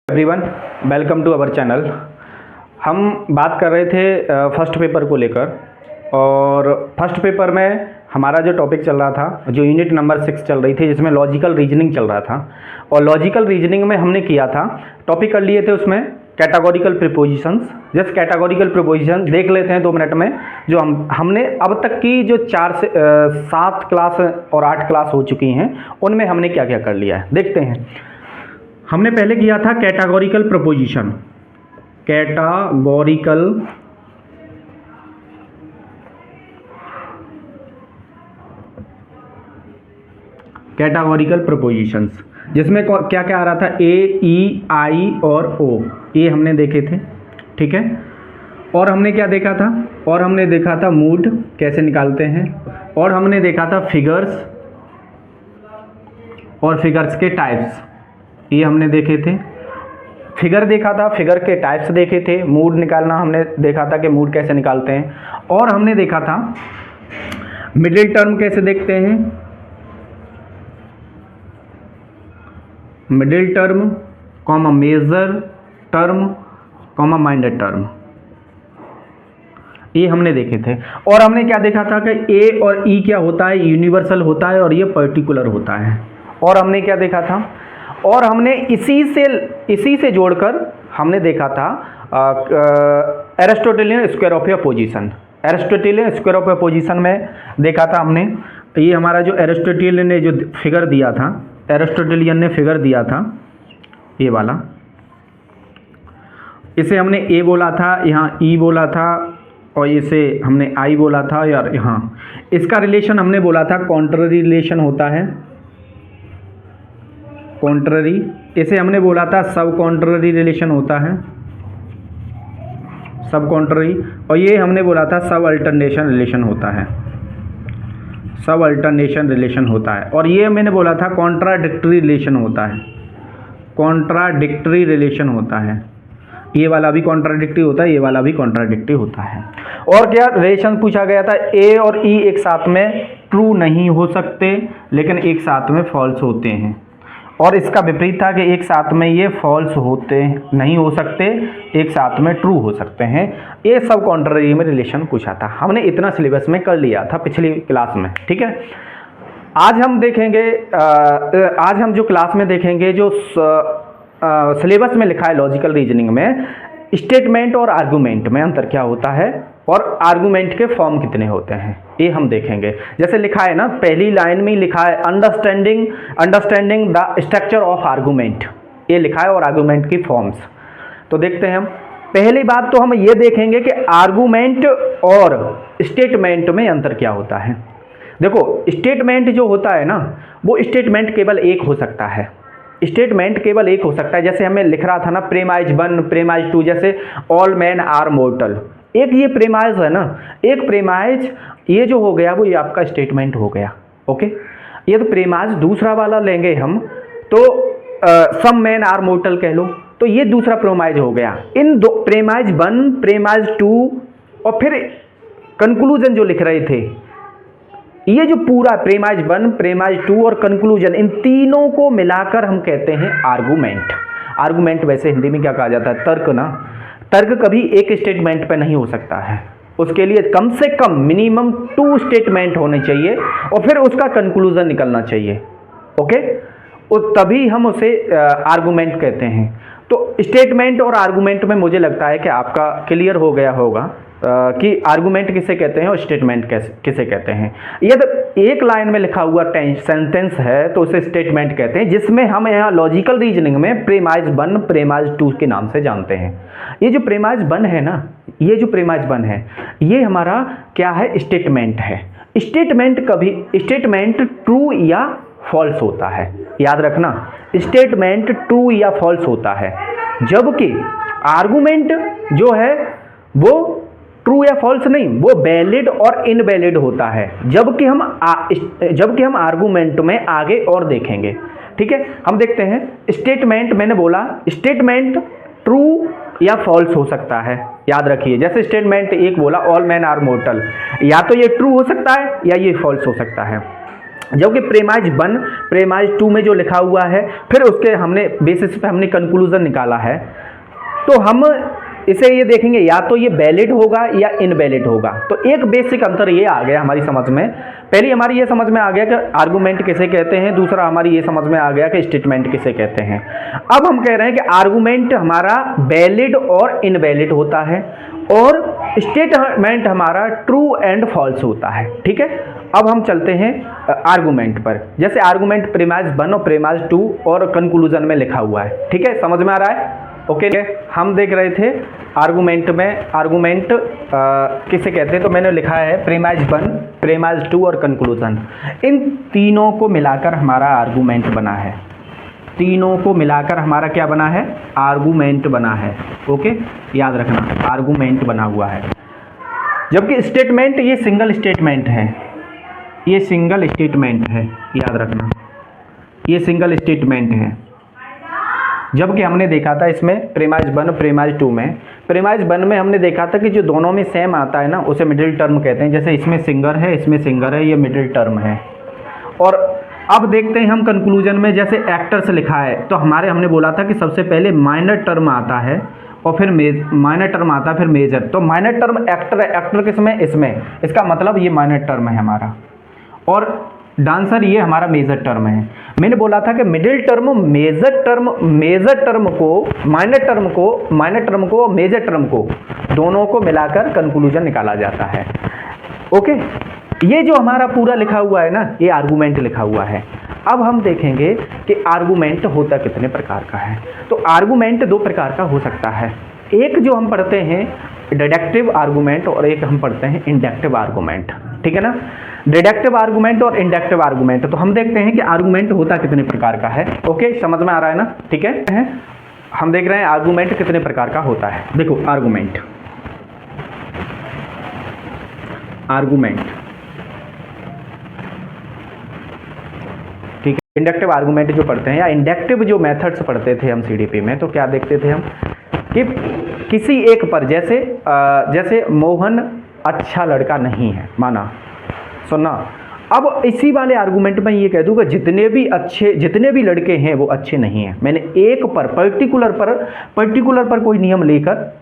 Everyone, welcome to our channel. हम बात कर रहे थे फर्स्ट पेपर को लेकर, और फर्स्ट पेपर में हमारा जो टॉपिक चल रहा था, जो यूनिट नंबर 6 चल रही थी, जिसमें लॉजिकल रीजनिंग चल रहा था। और लॉजिकल रीजनिंग में हमने किया था, टॉपिक कर लिए थे उसमें categorical prepositions. Just categorical preposition देख लेते हैं 2 मिनट में। जो हमने अब तक की जो 4 से 7 क्लास और 8 क्लास हो चुकी हैं, उनमें हमने क्या क्या कर लिया है देखते हैं। हमने पहले किया था कैटागोरिकल प्रोपोजिशन, कैटागोरिकल प्रोपोजिशंस, जिसमें क्या क्या आ रहा था, ए, ई, आई और ओ, ये हमने देखे थे। ठीक है। और हमने क्या देखा था, और हमने देखा था मूड कैसे निकालते हैं, और हमने देखा था फिगर्स और फिगर्स के टाइप्स, ये हमने देखे थे। फिगर देखा था, फिगर के टाइप्स देखे थे। मूड निकालना हमने देखा था कि मूड कैसे निकालते हैं। और हमने देखा था मिडिल टर्म कैसे देखते हैं, middle term comma major term comma minor term, ये हमने देखे थे। और हमने क्या देखा था कि ए और ई क्या होता है, यूनिवर्सल होता है और ये पर्टिकुलर होता है। और हमने क्या देखा था, और हमने इसी से जोड़कर हमने देखा था Aristotelian square of a position. Aristotelian square of a position में देखा था हमने, ये हमारा जो एरिस्टोटेलियन ने जो फिगर दिया था, एरिस्टोटेलियन ने फिगर दिया था ये वाला, इसे हमने ए बोला था, यहाँ ई बोला था, और इसे हमने आई बोला था यार। यहाँ इसका रिलेशन हमने बोला था कॉन्ट्ररी रिलेशन होता है, कॉन्ट्ररी। इसे हमने बोला था सब कॉन्ट्ररी रिलेशन होता है, सब कॉन्ट्ररी। और ये हमने बोला था सब अल्टरनेशन रिलेशन होता है, सब अल्टरनेशन रिलेशन होता है। और ये मैंने बोला था कॉन्ट्राडिक्टरी रिलेशन होता है, कॉन्ट्राडिक्टरी रिलेशन होता है। ये वाला भी कॉन्ट्राडिक्टरी होता है, ये वाला भी कॉन्ट्राडिक्टरी होता है। और क्या रिलेशन पूछा गया था, ए और ई एक साथ में ट्रू नहीं हो सकते, लेकिन एक साथ में फॉल्स होते हैं। और इसका विपरीत था कि एक साथ में ये फॉल्स होते नहीं हो सकते, एक साथ में ट्रू हो सकते हैं। ये सब कॉन्ट्ररी में रिलेशन पूछा था। हमने इतना सिलेबस में कर लिया था पिछली क्लास में। ठीक है। आज हम देखेंगे, आज हम जो क्लास में देखेंगे, जो सिलेबस में लिखा है लॉजिकल रीजनिंग में, स्टेटमेंट और आर्गूमेंट में अंतर क्या होता है, और आर्गूमेंट के फॉर्म कितने होते हैं, ये हम देखेंगे। जैसे लिखा है ना, पहली लाइन में लिखा है understanding the structure of argument, ये लिखा है, और आर्गूमेंट की फॉर्म्स। तो देखते हैं हम। पहली बात तो हम ये देखेंगे कि आर्गूमेंट और स्टेटमेंट में अंतर क्या होता है। देखो, स्टेटमेंट जो होता है ना, वो स्टेटमेंट केवल एक हो सकता है, स्टेटमेंट केवल एक हो सकता है। जैसे हमें लिख रहा था ना, प्रेमाइज 1 प्रेमाइज 2, जैसे ऑल मैन आर मोर्टल, एक ये प्रेमाइज है ना, एक प्रेमाइज ये जो हो गया वो ये आपका स्टेटमेंट हो गया। ओके। ये तो प्रेमाइज दूसरा वाला लेंगे हम, तो सम मैन आर मोर्टल कह लो, तो ये दूसरा प्रेमाइज हो गया। इन दो, प्रेमाइज 1 प्रेमाइज 2 और फिर कंक्लूजन जो लिख रहे थे, ये जो पूरा प्रेमाइज 1 प्रेमाइज 2 और कंक्लूजन, इन तीनों को मिलाकर हम कहते हैं आर्गूमेंट। आर्गूमेंट वैसे हिंदी में क्या कहा जाता है, तर्क ना। तर्क कभी एक स्टेटमेंट पे नहीं हो सकता है, उसके लिए कम से कम मिनिमम 2 स्टेटमेंट होने चाहिए, और फिर उसका कंक्लूजन निकलना चाहिए। ओके। और तभी हम उसे आर्गूमेंट कहते हैं। तो स्टेटमेंट और आर्गूमेंट में मुझे लगता है कि आपका क्लियर हो गया होगा कि आर्गूमेंट किसे कहते हैं और स्टेटमेंट किसे कहते हैं। यदि एक लाइन में लिखा हुआ सेंटेंस है तो उसे स्टेटमेंट कहते हैं, जिसमें हम यहाँ लॉजिकल रीजनिंग में प्रेमाइज 1 प्रेमाइज 2 के नाम से जानते हैं। ये जो प्रेमाइज 1 है ना, ये जो प्रेमाइज 1 है, ये हमारा क्या है, स्टेटमेंट है। स्टेटमेंट ट्रू या फॉल्स होता है, याद रखना, स्टेटमेंट ट्रू या फॉल्स होता है, जबकि आर्गूमेंट जो है वो ट्रू या फॉल्स नहीं, वो वैलिड और इनवैलिड होता है। जबकि हम आर्गूमेंट में आगे और देखेंगे। ठीक है। हम देखते हैं स्टेटमेंट, मैंने बोला स्टेटमेंट ट्रू या फॉल्स हो सकता है, याद रखिए। जैसे स्टेटमेंट एक बोला ऑल मैन आर मोर्टल, या तो ये ट्रू हो सकता है या ये फॉल्स हो सकता है। जबकि प्रेमाइज 2 में जो लिखा हुआ है, फिर उसके हमने बेसिस पे हमने कंक्लूजन निकाला है। तो हम इसे ये देखेंगे या तो ये वैलिड होगा या इनवैलिड होगा। तो एक बेसिक अंतर ये आ गया हमारी समझ में। पहली हमारी ये समझ में आ गया कि आर्गूमेंट किसे कहते हैं, दूसरा हमारी ये समझ में आ गया कि स्टेटमेंट किसे कहते हैं। अब हम कह रहे हैं कि आर्गूमेंट हमारा वैलिड और इनवैलिड होता है और स्टेटमेंट हमारा ट्रू एंड फॉल्स होता है। ठीक है, अब हम चलते हैं आर्गूमेंट पर। जैसे आर्गूमेंट प्रीमाइज 1 और प्रीमाइज 2 और कंक्लूजन में लिखा हुआ है। ठीक है, समझ में आ रहा है? ओके, हम देख रहे थे आर्गूमेंट में आर्गूमेंट किसे कहते हैं, तो मैंने लिखा है प्रीमाइज 1, प्रीमाइज 2 और कंक्लूजन। इन तीनों को मिलाकर हमारा आर्गूमेंट बना है। तीनों को मिलाकर हमारा क्या बना है? आर्गूमेंट बना है। ओके, याद रखना आर्गूमेंट बना हुआ है। जबकि स्टेटमेंट ये सिंगल स्टेटमेंट है, ये सिंगल स्टेटमेंट है, याद रखना ये सिंगल स्टेटमेंट है। जबकि हमने देखा था इसमें प्रीमाइज 1 प्रीमाइज 2 में, प्रीमाइज 1 में हमने देखा था कि जो दोनों में सेम आता है ना उसे मिडिल टर्म कहते हैं। जैसे इसमें सिंगर है, इसमें सिंगर है, ये मिडिल टर्म है। और अब देखते हैं हम कंक्लूजन में, जैसे एक्टर्स लिखा है तो हमने बोला था कि सबसे पहले माइनर टर्म आता है और फिर माइनर टर्म आता है, फिर मेजर। तो माइनर टर्म एक्टर है, एक्टर किसमें? इसमें। इसका मतलब ये माइनर टर्म है हमारा, और डांसर ये हमारा मेजर टर्म है। मैंने बोला था कि मिडिल टर्म मेजर टर्म को माइनर टर्म को मेजर टर्म को दोनों को मिलाकर कंक्लूजन निकाला जाता है। ओके, ये जो हमारा पूरा लिखा हुआ है ना, ये आर्गूमेंट लिखा हुआ है। अब हम देखेंगे कि आर्गूमेंट होता कितने प्रकार का है। तो आर्गूमेंट 2 प्रकार का हो सकता है। एक जो हम पढ़ते हैं डिडक्टिव आर्गूमेंट और एक हम पढ़ते हैं इंडक्टिव आर्गूमेंट। ठीक है ना, डिडक्टिव आर्गूमेंट और इंडक्टिव आर्गूमेंट। तो हम देखते हैं कि आर्गूमेंट होता कितने प्रकार का है। ओके, समझ में आ रहा है ना? ठीक है, हम देख रहे हैं आर्गूमेंट कितने प्रकार का होता है। देखो आर्गूमेंट ठीक है, इंडक्टिव आर्गूमेंट जो पढ़ते हैं या इंडक्टिव जो मेथड्स पढ़ते थे हम सीडीपी में, तो क्या देखते थे हम कि किसी एक पर जैसे मोहन अच्छा लड़का नहीं है, माना, सुनना। अब इसी वाले आर्गूमेंट में ये कह दूंगा जितने भी लड़के हैं वो अच्छे नहीं हैं। मैंने एक पर पर्टिकुलर पर कोई नियम लेकर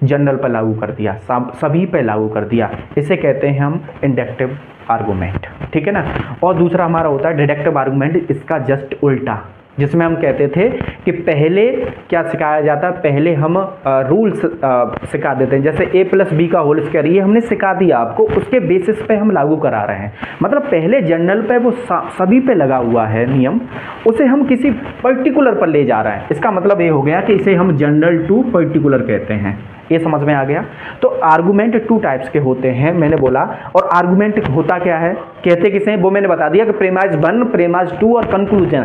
जनरल पर लागू कर दिया, सभी पे लागू कर दिया। इसे कहते हैं हम इंडक्टिव आर्गूमेंट। ठीक है ना। और दूसरा हमारा होता है डिडक्टिव आर्गूमेंट, इसका जस्ट उल्टा, जिसमें हम कहते थे कि पहले क्या सिखाया जाता है, पहले हम रूल्स सिखा देते हैं। जैसे a+b का होल स्क्वायर, ये हमने सिखा दिया आपको, उसके बेसिस पे हम लागू करा रहे हैं। मतलब पहले जनरल पे वो सभी पे लगा हुआ है नियम, उसे हम किसी पर्टिकुलर पर ले जा रहे हैं। इसका मतलब ये हो गया कि इसे हम जनरल टू पर्टिकुलर कहते हैं। ये समझ में आ गया। तो आर्गूमेंट 2 टाइप्स के होते हैं मैंने बोला। और आर्गूमेंट होता क्या है, कहते किसे हैं, वो मैंने बता दिया कि प्रीमाइज 1, प्रीमाइज 2 और कंक्लूजन।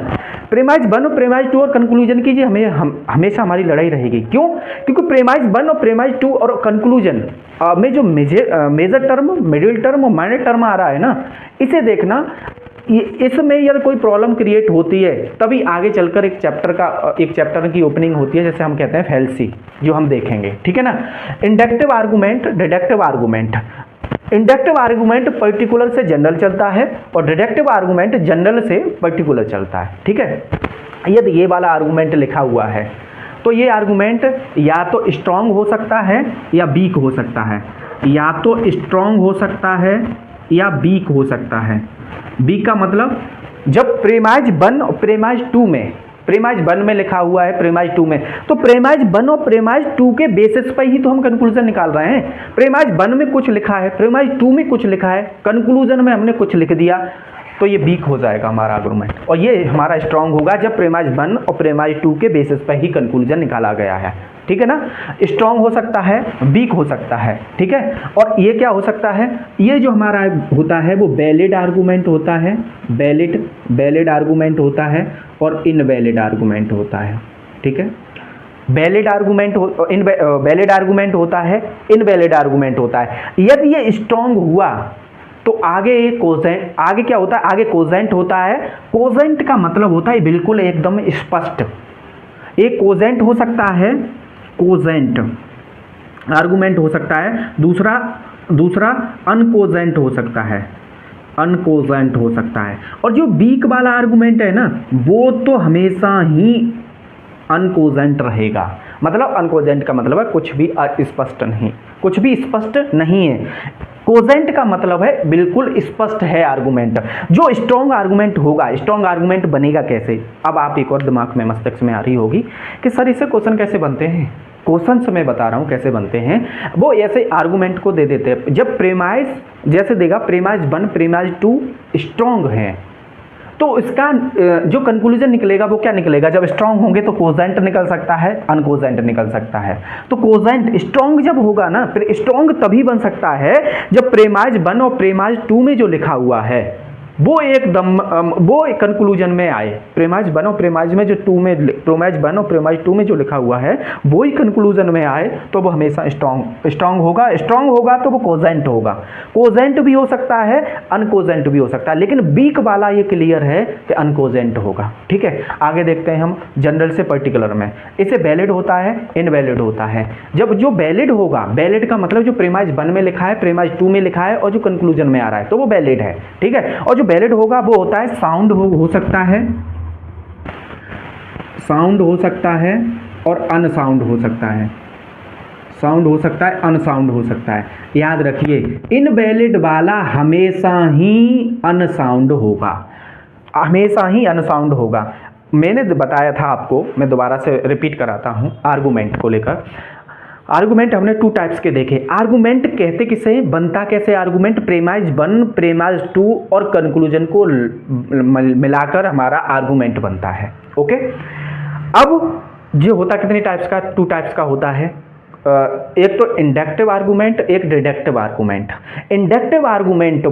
प्रीमाइज 1 प्रीमाइज 2 और कंक्लूजन की हमेशा हमारी लड़ाई रहेगी। क्यों? क्योंकि प्रीमाइज 1 और प्रीमाइज 2 और कंक्लूजन में जो मेजर टर्म, मिडिल टर्म और माइनर टर्म आ रहा है ना, इसे देखना, इसमें यदि कोई प्रॉब्लम क्रिएट होती है तभी आगे चलकर एक चैप्टर की ओपनिंग होती है, जैसे हम कहते हैं फैलेसी, जो हम देखेंगे। ठीक है ना। Inductive argument, deductive argument. Inductive argument particular से जनरल चलता है और डिडक्टिव आर्गूमेंट जनरल से पर्टिकुलर चलता है। ठीक है। यदि ये वाला आर्गूमेंट लिखा हुआ है तो ये आर्गूमेंट या तो स्ट्रांग हो सकता है या वीक हो सकता है, या तो स्ट्रांग हो सकता है या वीक हो सकता है। वीक का मतलब जब प्रीमाइज 1 और प्रीमाइज 2 में, प्रीमाइज 1 में लिखा हुआ है प्रीमाइज 2 में, तो प्रीमाइज 1 और प्रीमाइज 2 के बेसिस पर ही तो हम कंक्लूजन निकाल रहे हैं। प्रीमाइज 1 में कुछ लिखा है, प्रीमाइज 2 में कुछ लिखा है, कंक्लूजन में हमने कुछ लिख दिया, तो ये वीक हो जाएगा हमारा आर्गूमेंट। और ये हमारा स्ट्रांग होगा जब प्रीमाइज 1 और प्रीमाइज 2 के बेसिस पर ही कंक्लूजन निकाला गया है। ठीक है ना। स्ट्रांग हो सकता है, वीक हो सकता है। ठीक है। और ये क्या हो सकता है, ये जो हमारा होता है वो वैलिड आर्गूमेंट होता है, वैलिड आर्गूमेंट होता है और इनवैलिड आर्गूमेंट होता है। ठीक है। वैलिड आर्गूमेंट होता है, इनवैलिड आर्गूमेंट होता है। यदि ये स्ट्रांग हुआ तो आगे क्या होता है, आगे कोजेंट होता है। कोजेंट का मतलब होता है बिल्कुल एकदम स्पष्ट। एक कोजेंट हो सकता है, कोजेंट आर्गूमेंट हो सकता है, दूसरा अनकोजेंट हो सकता है। अनकोजेंट हो सकता है। और जो वीक वाला आर्गुमेंट है ना, वो तो हमेशा ही अनकोजेंट रहेगा। मतलब अनकोजेंट का मतलब है कुछ भी स्पष्ट नहीं, कुछ भी स्पष्ट नहीं है। कोजेंट का मतलब है बिल्कुल स्पष्ट है आर्गुमेंट। जो स्ट्रॉन्ग आर्गुमेंट होगा, स्ट्रॉन्ग आर्गुमेंट बनेगा कैसे? अब आप एक और दिमाग में, मस्तिष्क में आ रही होगी कि सर इससे क्वेश्चन कैसे बनते हैं। क्वेश्चन से मैं बता रहा हूँ कैसे बनते हैं। वो ऐसे आर्गुमेंट को दे देते हैं, जब प्रेमाइज जैसे देगा प्रेमाइज 1 प्रेमाइज 2 स्ट्रॉन्ग है, तो इसका जो कंक्लूजन निकलेगा वो क्या निकलेगा? जब स्ट्रॉन्ग होंगे तो कोजेंट निकल सकता है, अनकोजेंट निकल सकता है। तो कोजेंट स्ट्रॉन्ग जब होगा ना, फिर स्ट्रॉन्ग तभी बन सकता है जब प्रेमाइज 1 और प्रेमाइज 2 में जो लिखा हुआ है वो एकदम वो कंक्लूजन में आए। प्रेमाइज 1 और प्रेमाइज में जो 2 में प्रेमाइज 1 और प्रेमाइज 2 में जो लिखा हुआ है वो ही कंक्लूजन में आए, तो वो हमेशा स्ट्रॉन्ग होगा। स्ट्रॉन्ग होगा तो वो कोजेंट होगा। कोजेंट भी हो सकता है, अनकोजेंट भी हो सकता है, लेकिन वीक वाला ये क्लियर है कि अनकोजेंट होगा। ठीक है, आगे देखते हैं हम जनरल से पर्टिकुलर में। इसे वैलिड होता है, इनवैलिड होता है। जब जो वैलिड होगा, वैलिड का मतलब जो प्रेमाइज 1 में लिखा है, प्रेमाइज 2 में लिखा है और जो कंक्लूजन में आ रहा है, तो वो वैलिड है। ठीक है, और जो वैलिड होगा वो होता है साउंड हो सकता है, साउंड हो सकता है और अनसाउंड हो सकता है। साउंड हो सकता है, अनसाउंड हो सकता है। याद रखिए, इनवैलिड वाला हमेशा ही अनसाउंड होगा, हमेशा ही अनसाउंड होगा। मैंने बताया था आपको, मैं दोबारा से रिपीट कराता हूं आर्गुमेंट को लेकर। आर्गुमेंट हमने 2 टाइप्स के देखे। आर्गुमेंट कहते किसे, बनता कैसे आर्गुमेंट? प्रेमाइज 1 प्रेमाइज 2 और कंक्लूजन को मिलाकर हमारा आर्गुमेंट बनता है। ओके, अब जो होता कितने टाइप्स का? 2 टाइप्स का होता है। एक तो इंडक्टिव आर्गुमेंट, एक डिडक्टिव आर्गुमेंट। इंडक्टिव आर्गुमेंट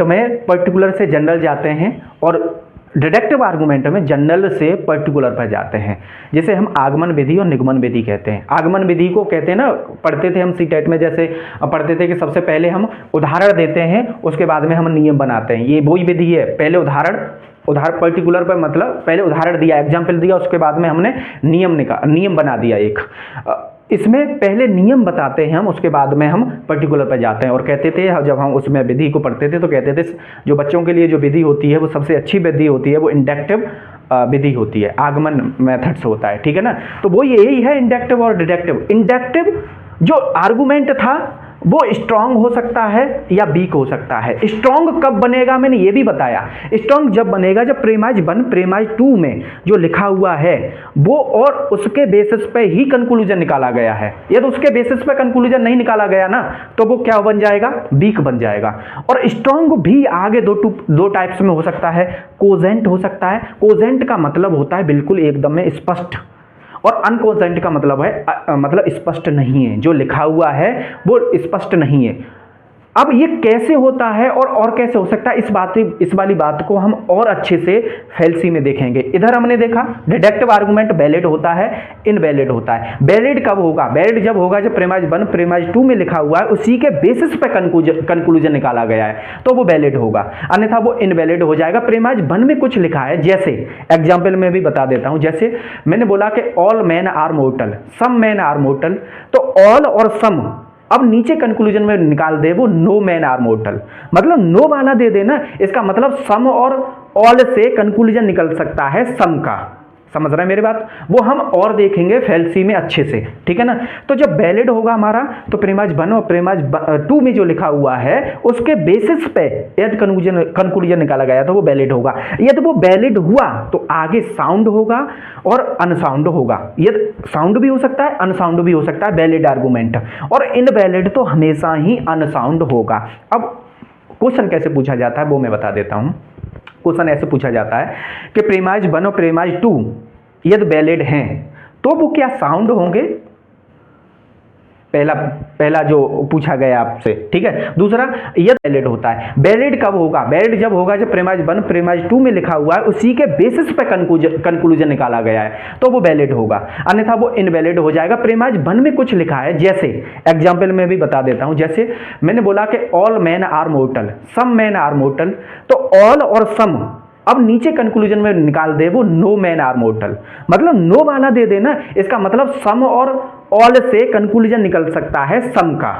में पर्टिकुलर से जनरल जाते हैं और डिडक्टिव आर्गुमेंट में जनरल से पर्टिकुलर पर जाते हैं। जैसे हम आगमन विधि और निगमन विधि कहते हैं। आगमन विधि को कहते हैं ना, पढ़ते थे हम सीटेट में, जैसे पढ़ते थे कि सबसे पहले हम उदाहरण देते हैं, उसके बाद में हम नियम बनाते हैं। ये वही विधि है, पहले उदाहरण पर्टिकुलर पर, मतलब पहले उदाहरण दिया, एग्जाम्पल दिया, उसके बाद में हमने नियम बना दिया एक। इसमें पहले नियम बताते हैं हम, उसके बाद में हम पर्टिकुलर पर जाते हैं। और कहते थे, जब हम उसमें विधि को पढ़ते थे तो कहते थे जो बच्चों के लिए जो विधि होती है वो सबसे अच्छी विधि होती है, वो इंडक्टिव विधि होती है, आगमन मेथड से होता है। ठीक है ना, तो वो यही है इंडक्टिव और डिडक्टिव। इंडक्टिव जो आर्गुमेंट था वो स्ट्रॉन्ग हो सकता है या वीक हो सकता है। स्ट्रॉन्ग कब बनेगा मैंने ये भी बताया। स्ट्रॉन्ग जब बनेगा जब प्रेमाइज 1 प्रेमाइज 2 में जो लिखा हुआ है वो और उसके बेसिस पे ही कंक्लूजन निकाला गया है। यदि उसके बेसिस पे कंक्लूजन नहीं निकाला गया ना, तो वो क्या बन जाएगा? वीक बन जाएगा। और स्ट्रॉन्ग भी आगे दो टाइप्स में हो सकता है। कोजेंट हो सकता है। कोजेंट का मतलब होता है बिल्कुल एकदम में स्पष्ट, और अनकोजेंट का मतलब है मतलब स्पष्ट नहीं है, जो लिखा हुआ है वो स्पष्ट नहीं है। अब ये कैसे होता है और कैसे हो सकता है, इस वाली बात को हम और अच्छे से फैलसी में देखेंगे। इधर हमने देखा डिडक्टिव आर्गुमेंट वैलिड होता है, इनवैलिड होता है। वैलिड कब होगा? वैलिड जब होगा जब प्रेमाइज 1 प्रेमाइज 2 में लिखा हुआ है उसी के बेसिस पे कंक्लूजन निकाला गया है, तो वो वैलिड होगा। अन्यथा वो इनवैलिड हो जाएगा। प्रेमाइज 1 में कुछ लिखा है, जैसे एग्जाम्पल में भी बता देता हूं। जैसे मैंने बोला कि all man are mortal, some man are mortal, तो ऑल और सम अब नीचे कंक्लूजन में निकाल दे वो नो मैन आर मोर्टल, मतलब नो वाला दे देना, इसका मतलब सम और ऑल से कंक्लूजन निकल सकता है सम का। समझ रहे हैं मेरी बात? वो हम और देखेंगे फैलसी में अच्छे से। ठीक है ना, तो जब वैलिड होगा हमारा तो प्रेमाइज 1 और प्रेमाइज 2 में जो लिखा हुआ है उसके बेसिस पे यदि कंक्लूजन निकाला गया तो वो वैलिड होगा। यदि वो वैलिड हुआ तो आगे साउंड होगा और अनसाउंड होगा। यदि साउंड भी हो सकता है, अनसाउंड भी हो सकता है वैलिड आर्गुमेंट, और इनवैलिड तो हमेशा ही अनसाउंड होगा। अब क्वेश्चन कैसे पूछा जाता है वो मैं बता देता हूं। क्वेश्चन ऐसे पूछा जाता है कि प्रेमाइज 1 और प्रेमाइज 2 यदि वैलिड हैं तो वो क्या साउंड होंगे? पहला जो पूछा गया आपसे। ठीक है, दूसरा यदि वैलिड होता है, वैलिड कब होगा? वैलिड जब होगा जब प्रेमाइज 1 प्रेमाइज 2 में लिखा हुआ है उसी के बेसिस पे कंक्लूजन निकाला गया है, तो वो वैलिड होगा। अन्यथा वो इनवैलिड हो जाएगा। प्रेमाइज 1 में कुछ लिखा है, जैसे एग्जाम्पल में भी बता देता हूं। जैसे मैंने बोला कि all man are mortal, some man are mortal, तो ऑल और सम अब नीचे कंक्लूजन में निकाल दे वो नो मैन आर मोर्टल, मतलब नो वाला दे देना, इसका मतलब सम और ऑल से कंक्लूजन निकल सकता है सम का।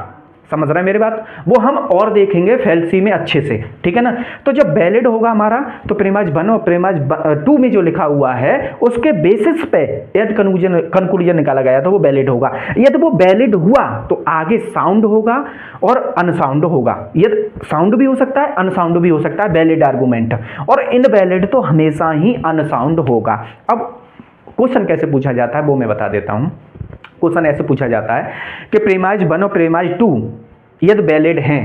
समझ रहे हैं मेरी बात? वो हम और देखेंगे फेल्सी में अच्छे से, ठीक है ना। तो जब वैलिड होगा हमारा तो प्रीमाइज 1 और प्रीमाइज 2 में जो लिखा हुआ है उसके बेसिस पे यदि कंक्लूजन निकाला गया तो वो वैलिड होगा। यदि वो वैलिड हुआ तो आगे साउंड होगा और अनसाउंड होगा। यदि साउंड भी हो सकता है, अनसाउंड भी हो सकता है वैलिड आर्गूमेंट, और इनवैलिड तो हमेशा ही अनसाउंड होगा। अब क्वेश्चन कैसे पूछा जाता है वो मैं बता देता हूं। क्वेश्चन ऐसे पूछा जाता है कि प्रीमाइज 1 और प्रीमाइज 2 यदि वैलिड हैं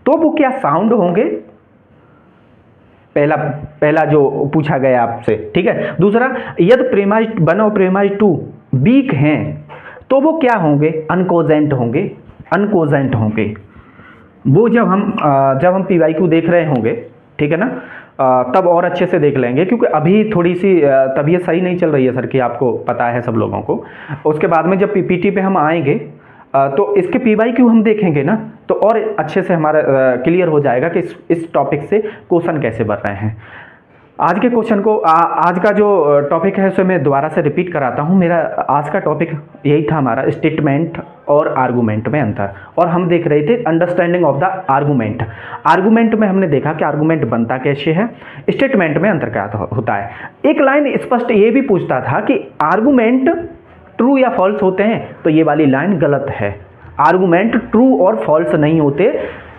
तो वो क्या साउंड होंगे? पहला जो पूछा गया आपसे, ठीक है। दूसरा, यदि प्रीमाइज 1 और प्रीमाइज 2 वीक हैं तो वो क्या होंगे? अनकोजेंट होंगे। अनकोजेंट होंगे वो जब हम PYQ देख रहे होंगे, ठीक है ना, तब और अच्छे से देख लेंगे, क्योंकि अभी थोड़ी सी तबीयत सही नहीं चल रही है सर की, आपको पता है सब लोगों को। उसके बाद में जब PPT पे हम आएंगे तो इसके PYQ हम देखेंगे ना, तो और अच्छे से हमारा क्लियर हो जाएगा कि इस टॉपिक से क्वेश्चन कैसे बन रहे हैं। आज के क्वेश्चन को आज का जो टॉपिक है उसे मैं दोबारा से रिपीट कराता हूँ। मेरा आज का टॉपिक यही था हमारा, स्टेटमेंट और आर्गूमेंट में अंतर, और हम देख रहे थे understanding of the argument. Argument में हमने देखा कि आर्गूमेंट बनता कैसे है, स्टेटमेंट में अंतर क्या होता है। एक लाइन स्पष्ट ये भी पूछता था कि आर्गूमेंट ट्रू या फॉल्स होते हैं, तो ये वाली लाइन गलत है। आर्गूमेंट ट्रू और फॉल्स नहीं होते,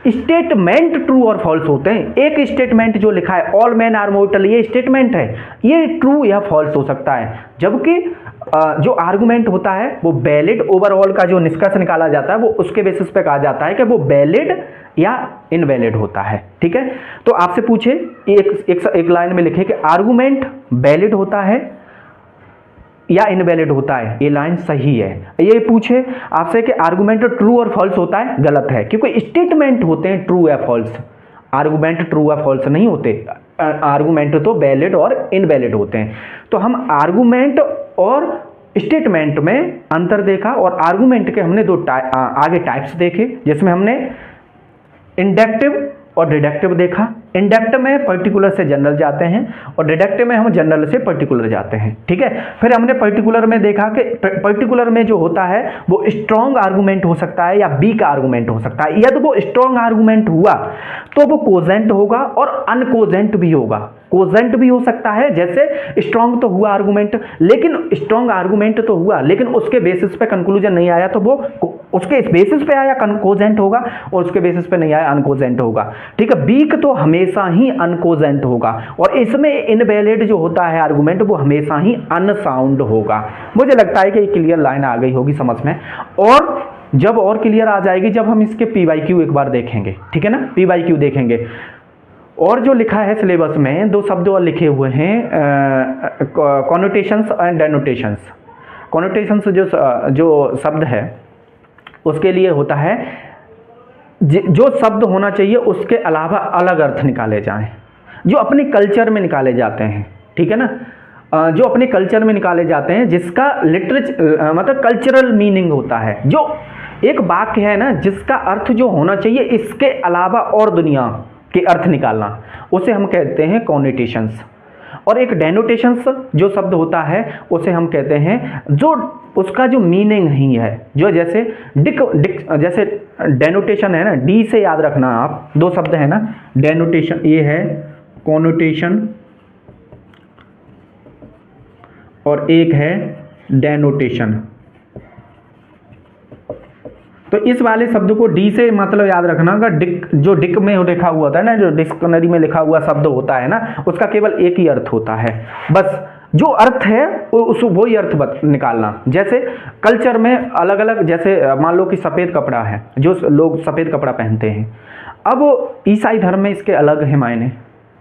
स्टेटमेंट ट्रू और फॉल्स होते हैं। एक स्टेटमेंट जो लिखा है ऑल मैन आर मॉर्टल, ये स्टेटमेंट है, ये ट्रू या फॉल्स हो सकता है। जबकि जो आर्गुमेंट होता है वो वैलिड, ओवरऑल का जो निष्कर्ष निकाला जाता है वो उसके बेसिस पे कहा जाता है कि वो वैलिड या इनवैलिड होता है, ठीक है। तो आपसे पूछे एक लाइन में लिखे कि आर्गुमेंट वैलिड होता है या इनवैलिड होता है, ये लाइन सही है। ये पूछे आपसे कि आर्गुमेंट ट्रू और फॉल्स होता है, गलत है, क्योंकि स्टेटमेंट होते हैं ट्रू या फॉल्स, आर्गुमेंट ट्रू या फॉल्स नहीं होते। आर्गुमेंट तो वैलिड और इनवैलिड होते हैं। तो हम आर्गुमेंट और स्टेटमेंट में अंतर देखा, और आर्गुमेंट के हमने आगे टाइप्स देखे, जिसमें हमने इंडक्टिव और डिडक्टिव देखा। इंडक्टिव में पर्टिकुलर से जनरल जाते हैं और डिडक्टिव में हम जनरल से पर्टिकुलर जाते हैं, ठीक है। फिर हमने पर्टिकुलर में देखा कि पर्टिकुलर में जो होता है वो स्ट्रॉन्ग आर्गुमेंट हो सकता है या वीक आर्गुमेंट हो सकता है। यदि वो स्ट्रॉन्ग आर्गुमेंट हुआ तो वो कोजेंट होगा और अनकोजेंट भी होगा। कोजेंट भी हो सकता है, जैसे स्ट्रॉन्ग तो हुआ आर्गुमेंट, लेकिन स्ट्रॉन्ग आर्गुमेंट तो हुआ लेकिन उसके बेसिस पे कंक्लूजन नहीं आया, तो वो उसके बेसिस पे आया कोजेंट होगा, और उसके बेसिस पे नहीं आया अनकोजेंट होगा, ठीक है। वीक तो हमेशा ही अनकोजेंट होगा, और इसमें इनवैलिड जो होता है आर्गुमेंट वो हमेशा ही अनसाउंड होगा। मुझे लगता है कि ये क्लियर लाइन आ गई होगी समझ में, और जब और क्लियर आ जाएगी जब हम इसके PYQ एक बार देखेंगे, ठीक है ना। PYQ देखेंगे, और जो लिखा है सिलेबस में 2 शब्द और लिखे हुए हैं, कॉनोटेशंस एंड डेनोटेशंस। कॉनोटेशंस जो शब्द है उसके लिए होता है जो शब्द होना चाहिए उसके अलावा अलग अर्थ निकाले जाएं, जो अपने कल्चर में निकाले जाते हैं, ठीक है ना। जो अपने कल्चर में निकाले जाते हैं, जिसका लिटरेचर मतलब कल्चरल मीनिंग होता है। जो एक वाक्य है ना जिसका अर्थ जो होना चाहिए इसके अलावा और दुनिया के अर्थ निकालना, उसे हम कहते हैं कॉनोटेशंस। और एक डेनोटेशंस जो शब्द होता है उसे हम कहते हैं जो उसका जो मीनिंग ही है, जो जैसे जैसे डेनोटेशन है ना, डी से याद रखना आप, 2 शब्द है ना, डेनोटेशन ये है कॉनोटेशन और एक है डेनोटेशन। तो इस वाले शब्द को डी से मतलब याद रखना का, जो डिक में लिखा हुआ होता है ना, जो डिक्शनरी में लिखा हुआ शब्द होता है ना, उसका केवल एक ही अर्थ होता है, बस जो अर्थ है वही अर्थ निकालना। जैसे कल्चर में अलग अलग, जैसे मान लो कि सफ़ेद कपड़ा है, जो लोग सफ़ेद कपड़ा पहनते हैं। अब ईसाई धर्म में इसके अलग है मायने।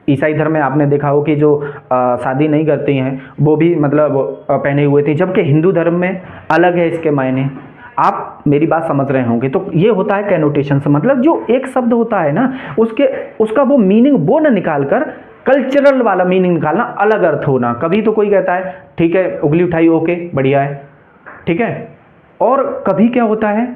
ईसाई धर्म में आपने देखा हो कि जो शादी नहीं करती हैं वो भी मतलब पहने हुए थे, जबकि हिंदू धर्म में अलग है इसके मायने। आप मेरी बात समझ रहे होंगे। तो ये होता है कैनोटेशन, मतलब जो एक शब्द होता है ना उसका वो मीनिंग वो न निकाल कर कल्चरल वाला मीनिंग निकालना, अलग अर्थ होना। कभी तो कोई कहता है ठीक है उंगली उठाई, ओके बढ़िया है, ठीक है। और कभी क्या होता है,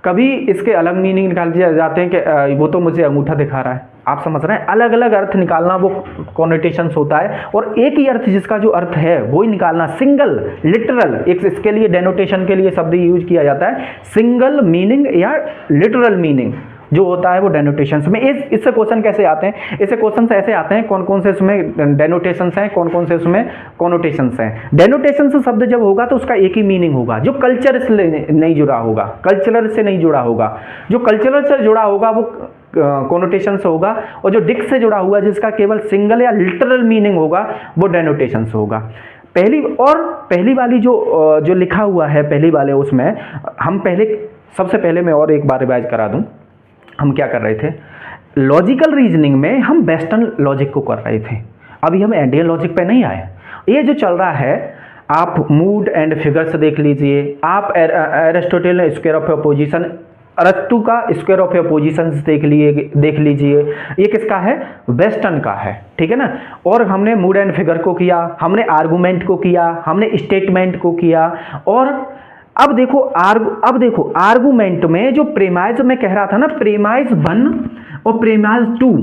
कभी इसके अलग मीनिंग निकाल दिए जाते हैं कि वो तो मुझे अंगूठा दिखा रहा है, आप समझ रहे हैं, अलग अलग अर्थ निकालना वो कॉनोटेशंस होता है, और एक ही अर्थ जिसका जो अर्थ है वो ही निकालना, सिंगल लिटरल। एक इसके लिए डेनोटेशन के लिए शब्द यूज किया जाता है, सिंगल मीनिंग या लिटरल मीनिंग जो होता है वो डेनोटेशंस में। इससे क्वेश्चन कैसे आते हैं, इससे क्वेश्चन ऐसे आते हैं कौन कौन से इसमें डेनोटेशंस हैं, कौन कौन से उसमें कॉनोटेशंस हैं। डेनोटेशंस शब्द जब होगा तो उसका एक ही मीनिंग होगा, जो कल्चर से नहीं जुड़ा होगा, कल्चरल से नहीं जुड़ा होगा। जो कल्चरल से जुड़ा होगा वो कॉनोटेशंस होगा, और जो डिक्ट से जुड़ा हुआ जिसका केवल सिंगल या लिटरल मीनिंग होगा वो डेनोटेशंस होगा। पहली वाली जो लिखा हुआ है पहली वाले, उसमें हम सबसे पहले मैं और एक बार रिवाइज करा दूं, हम क्या कर रहे थे, लॉजिकल रीजनिंग में हम वेस्टर्न लॉजिक को कर रहे थे, अभी हम इंडियन लॉजिक पे नहीं आए। ये जो चल रहा है, आप मूड एंड फिगर्स देख लीजिए, आप एरिस्टोटल ने स्क्वायर ऑफ अपोजिशन, अरस्तु का स्क्वायर ऑफ अपोजिशंस देख लीजिए, ये किसका है, वेस्टर्न का है, ठीक है ना। और हमने मूड एंड फिगर को किया, हमने आर्गूमेंट को किया, हमने स्टेटमेंट को किया, और अब देखो आर्गूमेंट में जो प्रेमाइज में कह रहा था ना, प्रेमाइज 1 और प्रेमाइज 2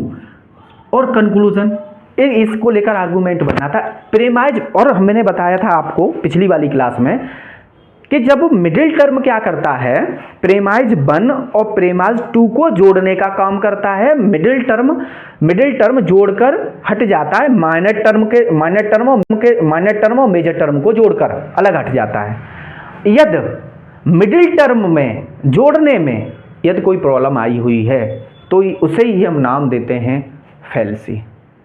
और कंक्लूजन, इसको लेकर आर्गूमेंट बनना था। प्रेमाइज, और मैंने बताया था आपको पिछली वाली क्लास में कि जब मिडिल टर्म क्या करता है, प्रेमाइज 1 और प्रेमाइज 2 को जोड़ने का काम करता है। मिडिल टर्म जोड़कर हट जाता है, माइनर टर्म और मेजर टर्म को जोड़कर अलग हट जाता है। यदि मिडिल टर्म में जोड़ने में यदि कोई प्रॉब्लम आई हुई है तो उसे ही हम नाम देते हैं फैल्सी,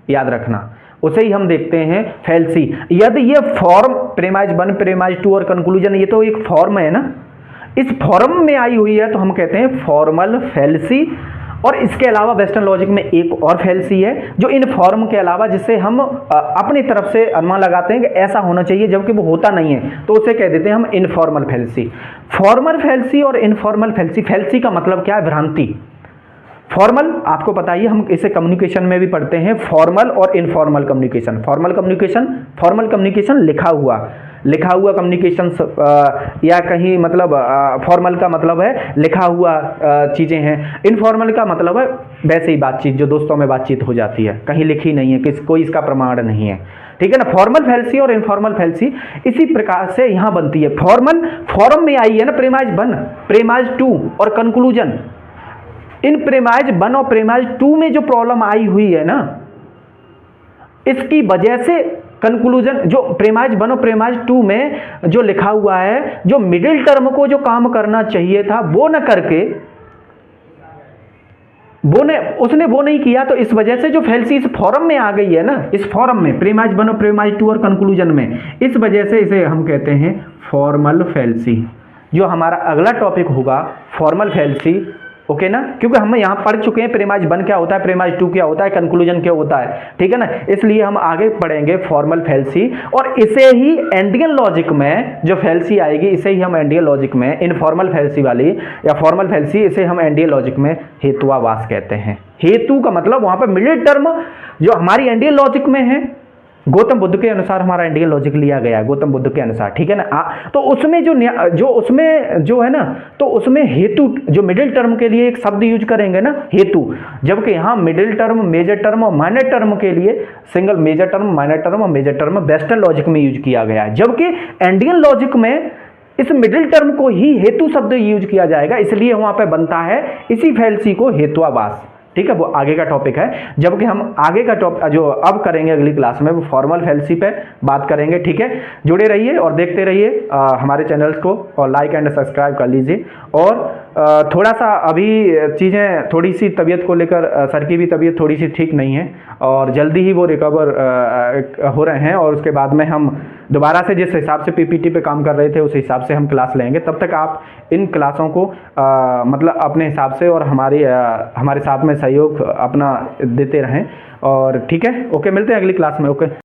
याद रखना, उसे ही हम देखते हैं फैल्सी। यदि ये फॉर्म प्रेमाइज 1, प्रेमाइज 2 और कंक्लूजन, ये तो एक फॉर्म है ना, इस फॉर्म में आई हुई है तो हम कहते हैं फॉर्मल फैल्सी। और इसके अलावा वेस्टर्न लॉजिक में एक और फैल्सी है जो इन फॉर्म के अलावा, जिससे हम अपनी तरफ से अनुमान लगाते हैं कि ऐसा होना चाहिए जबकि वो होता नहीं है, तो उसे कह देते हैं हम इनफॉर्मल फैल्सी। फॉर्मल फैल्सी और इनफॉर्मल फैल्सी, फैल्सी का मतलब क्या है, भ्रांति। फॉर्मल आपको पता ही, हम इसे कम्युनिकेशन में भी पढ़ते हैं, फॉर्मल और इनफॉर्मल कम्युनिकेशन। फॉर्मल कम्युनिकेशन लिखा हुआ कम्युनिकेशन, या कहीं मतलब फॉर्मल का मतलब है लिखा हुआ चीज़ें हैं, इनफॉर्मल का मतलब है वैसे ही बातचीत, जो दोस्तों में बातचीत हो जाती है, कहीं लिखी नहीं है, कोई इसका प्रमाण नहीं है, ठीक है ना। फॉर्मल फैल्सी और इनफॉर्मल फैल्सी इसी प्रकार से यहाँ बनती है। फॉर्म में आई है ना प्रेमाइज 1, प्रेमाइज 2 और कंक्लूजन। इन प्रेमाइज 1 और प्रेमाइज 2 में जो प्रॉब्लम आई हुई है ना, इसकी वजह से कंक्लूजन, जो प्रेमाइज 1 और प्रेमाइज 2 में जो लिखा हुआ है, जो मिडिल टर्म को जो काम करना चाहिए था वो न करके उसने वो नहीं किया, तो इस वजह से जो फैल्सी इस फॉर्म में आ गई है ना, इस फॉर्म में प्रेमाइज 1 और प्रेमाइज 2 और कंक्लूजन में, इस वजह से इसे हम कहते हैं फॉर्मल फैल्सी। जो हमारा अगला टॉपिक होगा फॉर्मल फैल्सी, ओके ना, क्योंकि हम यहाँ पढ़ चुके हैं प्रेमाइज 1 क्या होता है, प्रेमाइज 2 क्या होता है, कंक्लूजन क्या होता है, ठीक है ना। इसलिए हम आगे पढ़ेंगे फॉर्मल फैल्सी, और इसे ही इंडियन लॉजिक में जो फैल्सी आएगी, इसे ही हम इंडियन लॉजिक में इनफॉर्मल फैल्सी वाली या फॉर्मल फैल्सी, इसे हम इंडियन लॉजिक में हेतुवावास कहते हैं। हेतु का मतलब वहाँ पर मिडिल टर्म जो हमारी इंडियन लॉजिक में है, गौतम बुद्ध के अनुसार हमारा इंडियन लॉजिक लिया गया है, गौतम बुद्ध के अनुसार, ठीक है ना। तो उसमें जो है ना, तो उसमें हेतु, जो मिडिल टर्म के लिए एक शब्द यूज करेंगे ना, हेतु, जबकि यहाँ मिडिल टर्म, मेजर टर्म और माइनर टर्म के लिए single major term, minor term और मेजर टर्म वेस्टर्न लॉजिक में यूज किया गया है, जबकि इंडियन लॉजिक में इस मिडिल टर्म को ही हेतु शब्द यूज किया जाएगा, इसलिए वहां पे बनता है इसी फैल्सी को हेतुवावास, ठीक है। वो आगे का टॉपिक है, जबकि हम आगे का टॉपिक जो अब करेंगे अगली क्लास में वो फॉर्मल फैल्सी पे बात करेंगे, ठीक है। जुड़े रहिए और देखते रहिए हमारे चैनल्स को, और लाइक एंड सब्सक्राइब कर लीजिए। और थोड़ा सा अभी चीज़ें, थोड़ी सी तबीयत को लेकर, सर की भी तबीयत थोड़ी सी ठीक नहीं है, और जल्दी ही वो रिकवर हो रहे हैं, और उसके बाद में हम दोबारा से जिस हिसाब से पीपीटी पे काम कर रहे थे उस हिसाब से हम क्लास लेंगे। तब तक आप इन क्लासों को मतलब अपने हिसाब से और हमारे साथ में सहयोग अपना देते रहें, और ठीक है, ओके, मिलते हैं अगली क्लास में, ओके।